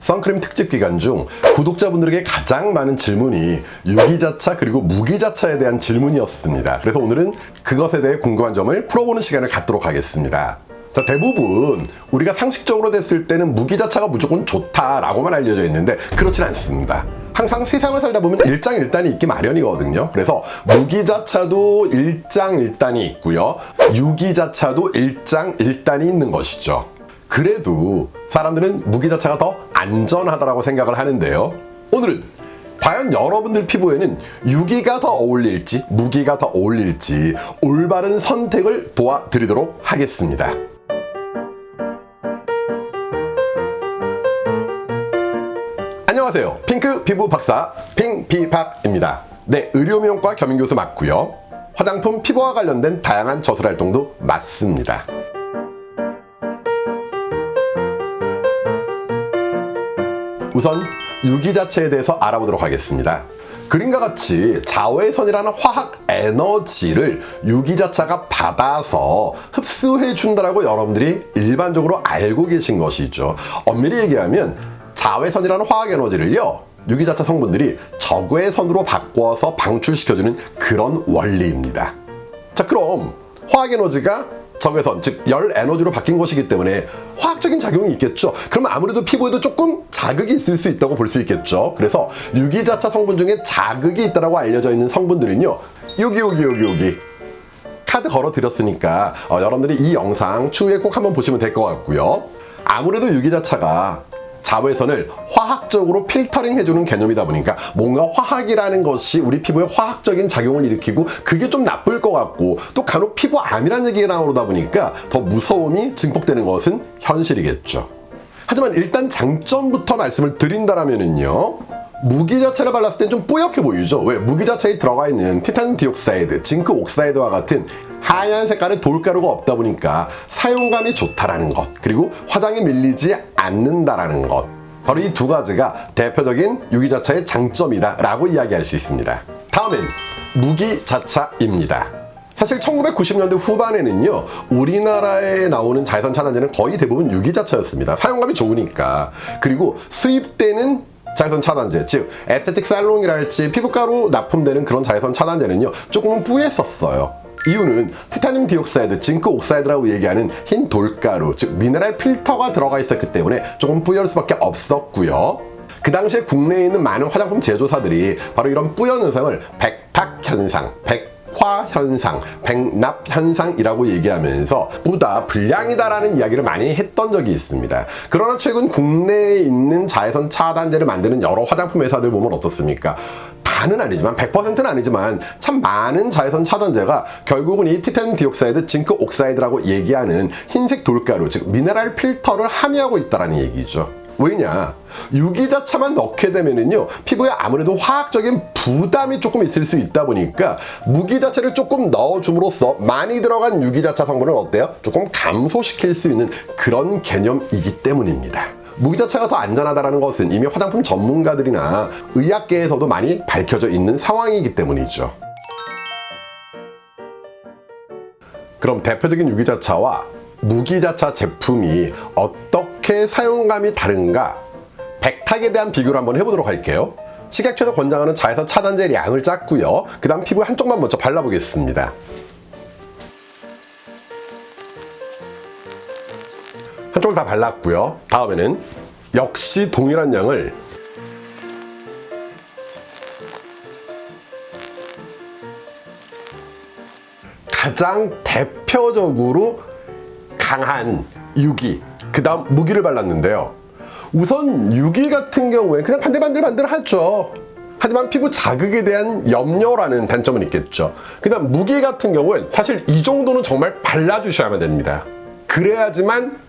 선크림 특집 기간 중 구독자분들에게 가장 많은 질문이 유기자차 그리고 무기자차에 대한 질문이었습니다. 그래서 오늘은 그것에 대해 궁금한 점을 풀어보는 시간을 갖도록 하겠습니다. 자, 대부분 우리가 상식적으로 됐을 때는 무기자차가 무조건 좋다라고만 알려져 있는데 그렇진 않습니다. 항상 세상을 살다 보면 일장일단이 있기 마련이거든요. 그래서 무기자차도 일장일단이 있고요. 유기자차도 일장일단이 있는 것이죠. 그래도 사람들은 무기자차가 더 안전하다고 생각을 하는데요. 오늘은 과연 여러분들 피부에는 유기가 더 어울릴지 무기가 더 어울릴지 올바른 선택을 도와드리도록 하겠습니다. 안녕하세요. 핑크 피부 박사 핑피박입니다. 네, 의료미용과 겸임교수 맞고요. 화장품 피부와 관련된 다양한 저술 활동도 맞습니다. 우선 유기자체에 대해서 알아보도록 하겠습니다. 그림과 같이 자외선이라는 화학 에너지를 유기자차가 받아서 흡수해 준다라고 여러분들이 일반적으로 알고 계신 것이죠. 엄밀히 얘기하면 자외선이라는 화학 에너지를요, 유기자차 성분들이 적외선으로 바꿔서 방출시켜주는 그런 원리입니다. 자, 그럼 화학 에너지가 적외선, 즉 열 에너지로 바뀐 것이기 때문에 화학적인 작용이 있겠죠. 그러면 아무래도 피부에도 조금 자극이 있을 수 있다고 볼 수 있겠죠. 그래서 유기자차 성분 중에 자극이 있다고 알려져 있는 성분들은요, 여기 카드 걸어 드렸으니까 여러분들이 이 영상 추후에 꼭 한번 보시면 될 것 같고요. 아무래도 유기자차가 자외선을 화학적으로 필터링 해주는 개념이다 보니까 뭔가 화학이라는 것이 우리 피부에 화학적인 작용을 일으키고 그게 좀 나쁠 것 같고 또 간혹 피부암이라는 얘기가 나오다 보니까 더 무서움이 증폭되는 것은 현실이겠죠. 하지만 일단 장점부터 말씀을 드린다라면은요, 무기자차를 발랐을 땐 좀 뿌옇게 보이죠. 왜? 무기자차에 들어가 있는 티탄 디옥사이드, 징크 옥사이드와 같은 하얀 색깔의 돌가루가 없다 보니까 사용감이 좋다라는 것, 그리고 화장이 밀리지 않는다라는 것, 바로 이 두 가지가 대표적인 유기자차의 장점이다라고 이야기할 수 있습니다. 다음엔 무기자차입니다. 사실 1990년대 후반에는요, 우리나라에 나오는 자외선 차단제는 거의 대부분 유기자차였습니다. 사용감이 좋으니까. 그리고 수입되는 자외선 차단제, 즉 에스테틱 살롱이랄지 피부과로 납품되는 그런 자외선 차단제는요, 조금은 뿌였었어요. 이유는 티타늄 디옥사이드, 징크 옥사이드라고 얘기하는 흰 돌가루, 즉 미네랄 필터가 들어가 있었기 때문에 조금 뿌연 수밖에 없었고요. 그 당시에 국내에 있는 많은 화장품 제조사들이 바로 이런 뿌연 현상을 백탁 현상, 백화 현상, 백납 현상이라고 얘기하면서 보다 불량이다라는 이야기를 많이 했던 적이 있습니다. 그러나 최근 국내에 있는 자외선 차단제를 만드는 여러 화장품 회사들 보면 어떻습니까? 다는 아니지만 100%는 아니지만 참 많은 자외선 차단제가 결국은 이 티탄 디옥사이드, 징크 옥사이드라고 얘기하는 흰색 돌가루, 즉 미네랄 필터를 함유하고 있다는 얘기죠. 왜냐? 유기자차만 넣게 되면은요, 피부에 아무래도 화학적인 부담이 조금 있을 수 있다 보니까 무기자차를 조금 넣어줌으로써 많이 들어간 유기자차 성분을 어때요? 조금 감소시킬 수 있는 그런 개념이기 때문입니다. 무기자차가 더 안전하다는 것은 이미 화장품 전문가들이나 의학계에서도 많이 밝혀져 있는 상황이기 때문이죠. 그럼 대표적인 유기자차와 무기자차 제품이 어떻게 사용감이 다른가? 백탁에 대한 비교를 한번 해보도록 할게요. 식약처에서 권장하는 자외선 차단제 양을 짰고요. 그 다음 피부에 한쪽만 먼저 발라보겠습니다. 한쪽을 다 발랐고요. 다음에는 역시 동일한 양을 가장 대표적으로 강한 유기, 그 다음 무기를 발랐는데요. 우선 유기 같은 경우에 그냥 반들반들 하죠. 하지만 피부 자극에 대한 염려라는 단점은 있겠죠. 그 다음 무기 같은 경우는 사실 이 정도는 정말 발라주셔야만 됩니다. 그래야지만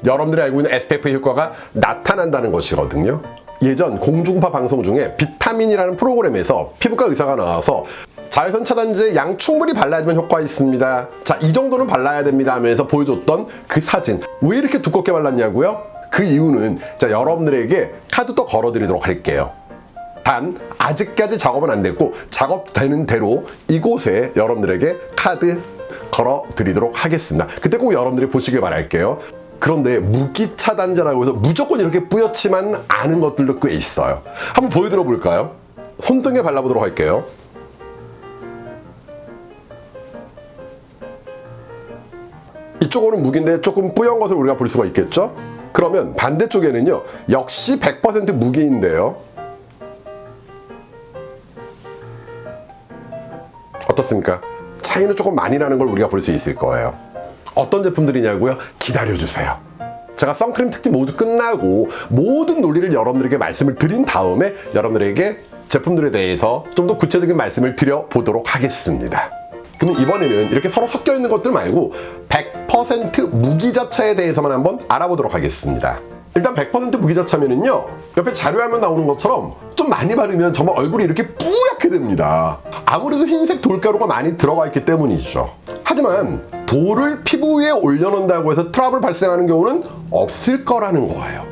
여러분들이 알고 있는 SPF 효과가 나타난다는 것이거든요. 예전 공중파 방송 중에 비타민이라는 프로그램에서 피부과 의사가 나와서 자외선 차단제 양 충분히 발라야지만 효과 있습니다. 자, 이 정도는 발라야 됩니다 하면서 보여줬던 그 사진. 왜 이렇게 두껍게 발랐냐고요? 그 이유는 자, 여러분들에게 카드 또 걸어드리도록 할게요. 단 아직까지 작업은 안 됐고 작업되는 대로 이곳에 여러분들에게 카드 걸어드리도록 하겠습니다. 그때 꼭 여러분들이 보시길 바랄게요. 그런데 무기차단제라고 해서 무조건 이렇게 뿌옇지만 않은 것들도 꽤 있어요. 한번 보여드려 볼까요? 손등에 발라보도록 할게요. 이쪽으로는 무기인데 조금 뿌연 것을 우리가 볼 수가 있겠죠? 그러면 반대쪽에는요, 역시 100% 무기인데요. 어떻습니까? 차이는 조금 많이 나는 걸 우리가 볼 수 있을 거예요. 어떤 제품들이냐고요? 기다려주세요. 제가 선크림 특집 모두 끝나고 모든 논리를 여러분들에게 말씀을 드린 다음에 여러분들에게 제품들에 대해서 좀 더 구체적인 말씀을 드려보도록 하겠습니다. 그럼 이번에는 이렇게 서로 섞여 있는 것들 말고 100% 무기자차에 대해서만 한번 알아보도록 하겠습니다. 일단 100% 무기자차면은요, 옆에 자료화면 나오는 것처럼 좀 많이 바르면 정말 얼굴이 이렇게 뿌옇게 됩니다. 아무래도 흰색 돌가루가 많이 들어가 있기 때문이죠. 하지만 돌을 피부 위에 올려놓는다고 해서 트러블 발생하는 경우는 없을 거라는 거예요.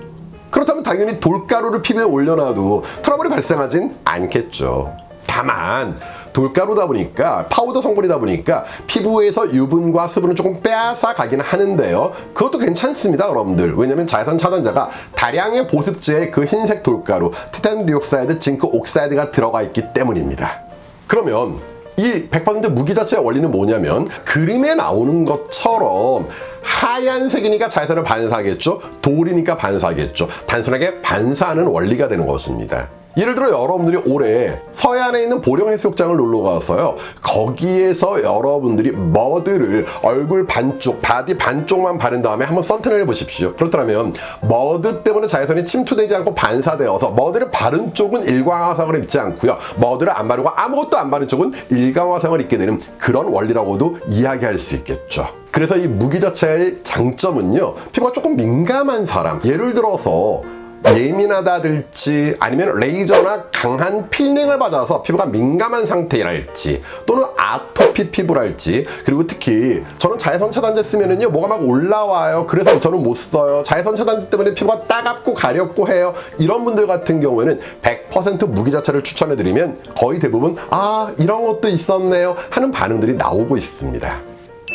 그렇다면 당연히 돌가루를 피부에 올려놔도 트러블이 발생하진 않겠죠. 다만 돌가루다 보니까, 파우더 성분이다 보니까 피부에서 유분과 수분을 조금 빼앗아 가긴 하는데요. 그것도 괜찮습니다, 여러분들. 왜냐면 자외선 차단제가 다량의 보습제에 그 흰색 돌가루, 티탄 디옥사이드, 징크 옥사이드가 들어가 있기 때문입니다. 그러면 이 100% 무기자체의 원리는 뭐냐면, 그림에 나오는 것처럼 하얀색이니까 자외선을 반사하겠죠. 돌이니까 반사하겠죠. 단순하게 반사하는 원리가 되는 것입니다. 예를 들어 여러분들이 올해 서해안에 있는 보령해수욕장을 놀러 가서요, 거기에서 여러분들이 머드를 얼굴 반쪽, 바디 반쪽만 바른 다음에 한번 선탠을 해보십시오. 그렇다면 머드 때문에 자외선이 침투되지 않고 반사되어서 머드를 바른 쪽은 일광화성을 입지 않고요, 머드를 안 바르고 아무것도 안 바른 쪽은 일광화성을 입게 되는 그런 원리라고도 이야기할 수 있겠죠. 그래서 이 무기자체의 장점은요, 피부가 조금 민감한 사람, 예를 들어서 예민하다든지 아니면 레이저나 강한 필링을 받아서 피부가 민감한 상태랄지, 또는 아토피 피부랄지, 그리고 특히 저는 자외선 차단제 쓰면은요 뭐가 막 올라와요. 그래서 저는 못 써요. 자외선 차단제 때문에 피부가 따갑고 가렵고 해요. 이런 분들 같은 경우에는 100% 무기자체를 추천해드리면 거의 대부분 아, 이런 것도 있었네요 하는 반응들이 나오고 있습니다.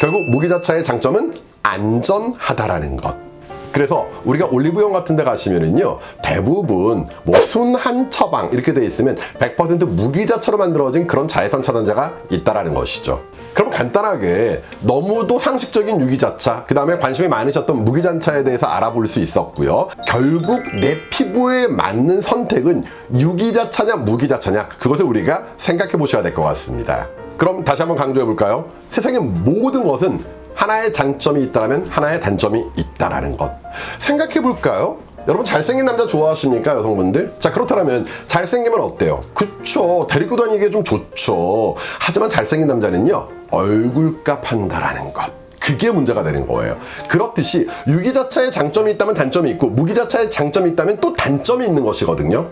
결국 무기자체의 장점은 안전하다라는 것. 그래서 우리가 올리브영 같은 데 가시면은요, 대부분 뭐 순한 처방 이렇게 돼 있으면 100% 무기자체로 만들어진 그런 자외선 차단제가 있다라는 것이죠. 그럼 간단하게 너무도 상식적인 유기자차, 그 다음에 관심이 많으셨던 무기자차에 대해서 알아볼 수 있었고요. 결국 내 피부에 맞는 선택은 유기자차냐 무기자차냐, 그것을 우리가 생각해 보셔야 될 것 같습니다. 그럼 다시 한번 강조해 볼까요? 세상의 모든 것은 하나의 장점이 있다면 하나의 단점이 있다라는 것. 생각해 볼까요? 여러분 잘생긴 남자 좋아하십니까, 여성분들? 자, 그렇다면 잘생기면 어때요? 그쵸, 데리고 다니기에 좀 좋죠. 하지만 잘생긴 남자는요, 얼굴값 한다라는 것. 그게 문제가 되는 거예요. 그렇듯이 유기자차의 장점이 있다면 단점이 있고, 무기자차의 장점이 있다면 또 단점이 있는 것이거든요.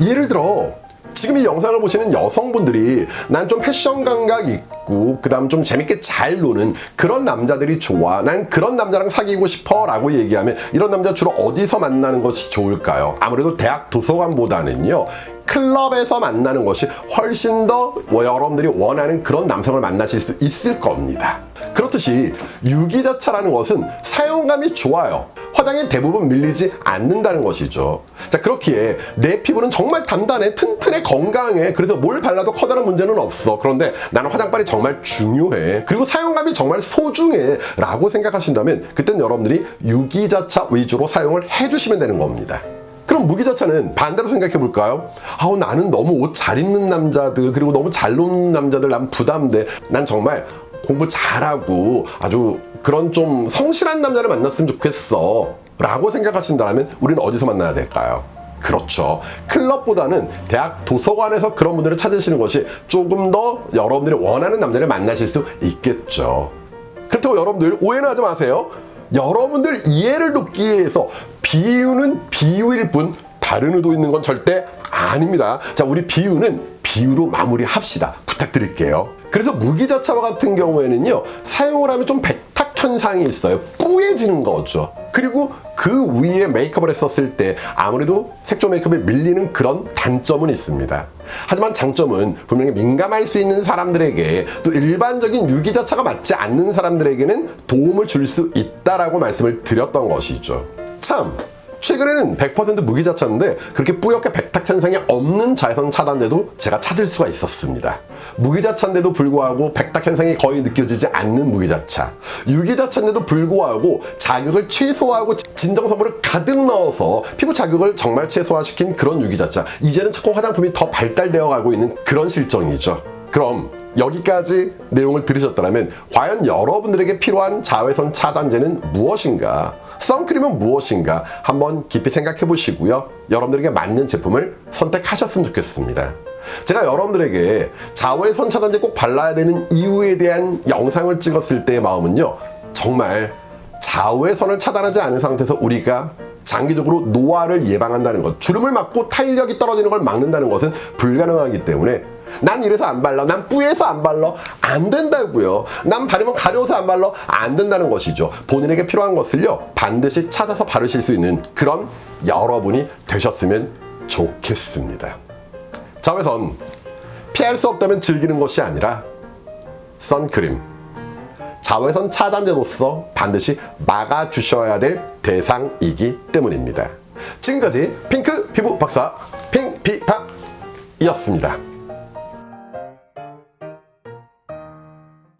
예를 들어 지금 이 영상을 보시는 여성분들이 난 좀 패션 감각 있고 그 다음 좀 재밌게 잘 노는 그런 남자들이 좋아, 난 그런 남자랑 사귀고 싶어 라고 얘기하면 이런 남자 주로 어디서 만나는 것이 좋을까요? 아무래도 대학 도서관보다는요, 클럽에서 만나는 것이 훨씬 더 여러분들이 원하는 그런 남성을 만나실 수 있을 겁니다. 그렇듯이 유기자차라는 것은 사용감이 좋아요. 화장이 대부분 밀리지 않는다는 것이죠. 자, 그렇기에 내 피부는 정말 단단해, 튼튼해, 건강해. 그래서 뭘 발라도 커다란 문제는 없어. 그런데 나는 화장빨이 정말 중요해. 그리고 사용감이 정말 소중해 라고 생각하신다면 그땐 여러분들이 유기자차 위주로 사용을 해주시면 되는 겁니다. 그럼 무기자차는 반대로 생각해 볼까요? 아우, 나는 너무 옷 잘 입는 남자들, 그리고 너무 잘 노는 남자들 난 부담돼. 난 정말 공부 잘하고 아주 그런 좀 성실한 남자를 만났으면 좋겠어 라고 생각하신다면 우리는 어디서 만나야 될까요? 그렇죠, 클럽보다는 대학 도서관에서 그런 분들을 찾으시는 것이 조금 더 여러분들이 원하는 남자를 만나실 수 있겠죠. 그렇다고 여러분들 오해는 하지 마세요. 여러분들 이해를 돕기 위해서 비유는 비유일 뿐 다른 의도 있는 건 절대 아닙니다. 자, 우리 비유는 비유로 마무리합시다. 부탁드릴게요. 그래서 무기자차와 같은 경우에는요, 사용을 하면 좀 백탁 현상이 있어요. 뿌얘지는 거죠. 그리고 그 위에 메이크업을 했었을 때 아무래도 색조 메이크업에 밀리는 그런 단점은 있습니다. 하지만 장점은 분명히 민감할 수 있는 사람들에게 또 일반적인 유기자차가 맞지 않는 사람들에게는 도움을 줄 수 있다라고 말씀을 드렸던 것이죠. 참 최근에는 100% 무기자차인데 그렇게 뿌옇게 백탁 현상이 없는 자외선 차단제도 제가 찾을 수가 있었습니다. 무기자차인데도 불구하고 백탁 현상이 거의 느껴지지 않는 무기자차, 유기자차인데도 불구하고 자극을 최소화하고 진정성분을 가득 넣어서 피부 자극을 정말 최소화시킨 그런 유기자차, 이제는 자꾸 화장품이 더 발달되어 가고 있는 그런 실정이죠. 그럼 여기까지 내용을 들으셨다면 과연 여러분들에게 필요한 자외선 차단제는 무엇인가? 선크림은 무엇인가? 한번 깊이 생각해 보시고요. 여러분들에게 맞는 제품을 선택하셨으면 좋겠습니다. 제가 여러분들에게 자외선 차단제 꼭 발라야 되는 이유에 대한 영상을 찍었을 때의 마음은요, 정말 자외선을 차단하지 않은 상태에서 우리가 장기적으로 노화를 예방한다는 것, 주름을 막고 탄력이 떨어지는 걸 막는다는 것은 불가능하기 때문에 난 이래서 안 발라, 난 뿌해서 안 발라, 안 된다고요. 난 바르면 가려워서 안 발라, 안 된다는 것이죠. 본인에게 필요한 것을요 반드시 찾아서 바르실 수 있는 그런 여러분이 되셨으면 좋겠습니다. 자외선 피할 수 없다면 즐기는 것이 아니라 선크림, 자외선 차단제로서 반드시 막아주셔야 될 대상이기 때문입니다. 지금까지 핑크 피부 박사 핑피박이었습니다.